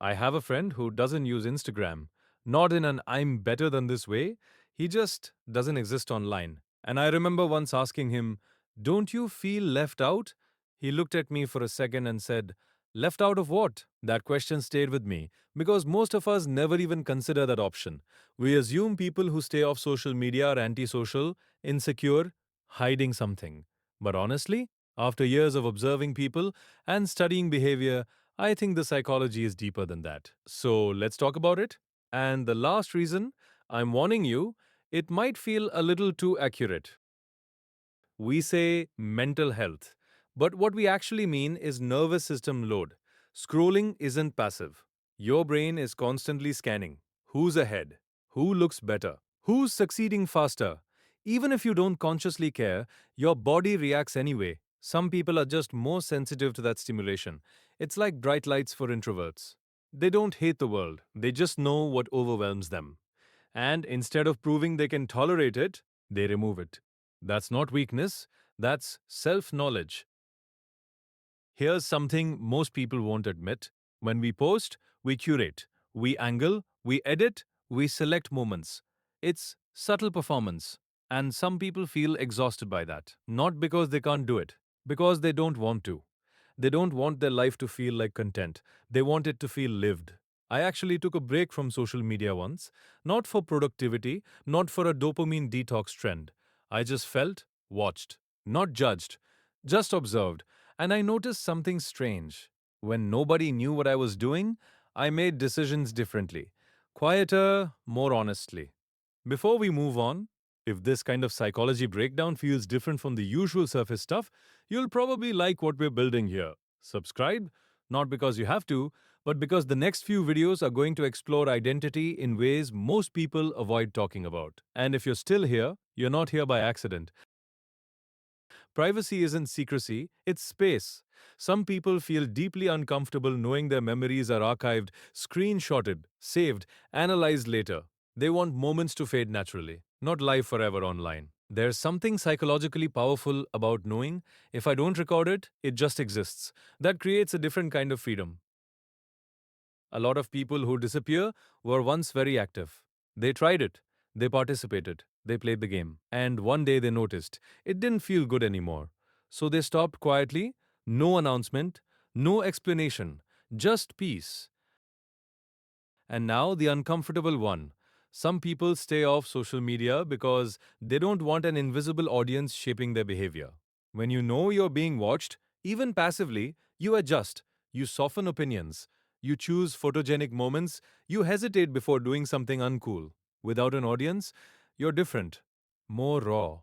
I have a friend who doesn't use Instagram, not in an I'm better than this way. He just doesn't exist online. And I remember once asking him, "Don't you feel left out?" He looked at me for a second and said, "Left out of what?" That question stayed with me because most of us never even consider that option. We assume people who stay off social media are antisocial, insecure, hiding something. But honestly, after years of observing people and studying behavior, I think the psychology is deeper than that. So let's talk about it. And the last reason, I'm warning you, it might feel a little too accurate. We say mental health, but what we actually mean is nervous system load. Scrolling isn't passive. Your brain is constantly scanning who's ahead, who looks better, who's succeeding faster. Even if you don't consciously care, your body reacts anyway. Some people are just more sensitive to that stimulation. It's like bright lights for introverts. They don't hate the world, they just know what overwhelms them. And instead of proving they can tolerate it, they remove it. That's not weakness, that's self knowledge. Here's something most people won't admit. When we post, we curate, we angle, we edit, we select moments. It's subtle performance. And some people feel exhausted by that. Not because they can't do it, because they don't want to. They don't want their life to feel like content. They want it to feel lived. I actually took a break from social media once, not for productivity, not for a dopamine detox trend. I just felt, watched, not judged, just observed, and I noticed something strange. When nobody knew what I was doing, I made decisions differently, quieter, more honestly. Before we move on, if this kind of psychology breakdown feels different from the usual surface stuff, you'll probably like what we're building here. Subscribe, not because you have to, but because the next few videos are going to explore identity in ways most people avoid talking about. And if you're still here, you're not here by accident. Privacy isn't secrecy, it's space. Some people feel deeply uncomfortable knowing their memories are archived, screenshotted, saved, analyzed later. They want moments to fade naturally, not live forever online. There's something psychologically powerful about knowing if I don't record it, it just exists. That creates a different kind of freedom. A lot of people who disappear were once very active. They tried it, they participated, they played the game, and one day they noticed it didn't feel good anymore. So they stopped quietly, no announcement, no explanation, just peace. And now the uncomfortable one. Some people stay off social media because they don't want an invisible audience shaping their behavior. When you know you're being watched, even passively, you adjust, you soften opinions, you choose photogenic moments, you hesitate before doing something uncool. Without an audience, you're different, more raw,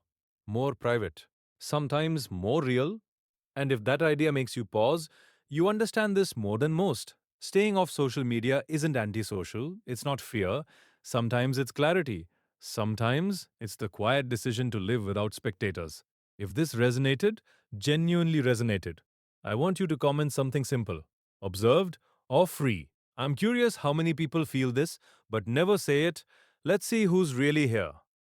more private, sometimes more real. And if that idea makes you pause, you understand this more than most. Staying off social media isn't antisocial, it's not fear. Sometimes it's clarity. Sometimes it's the quiet decision to live without spectators. If this resonated, genuinely resonated, I want you to comment something simple: observed or free. I'm curious how many people feel this, but never say it. Let's see who's really here.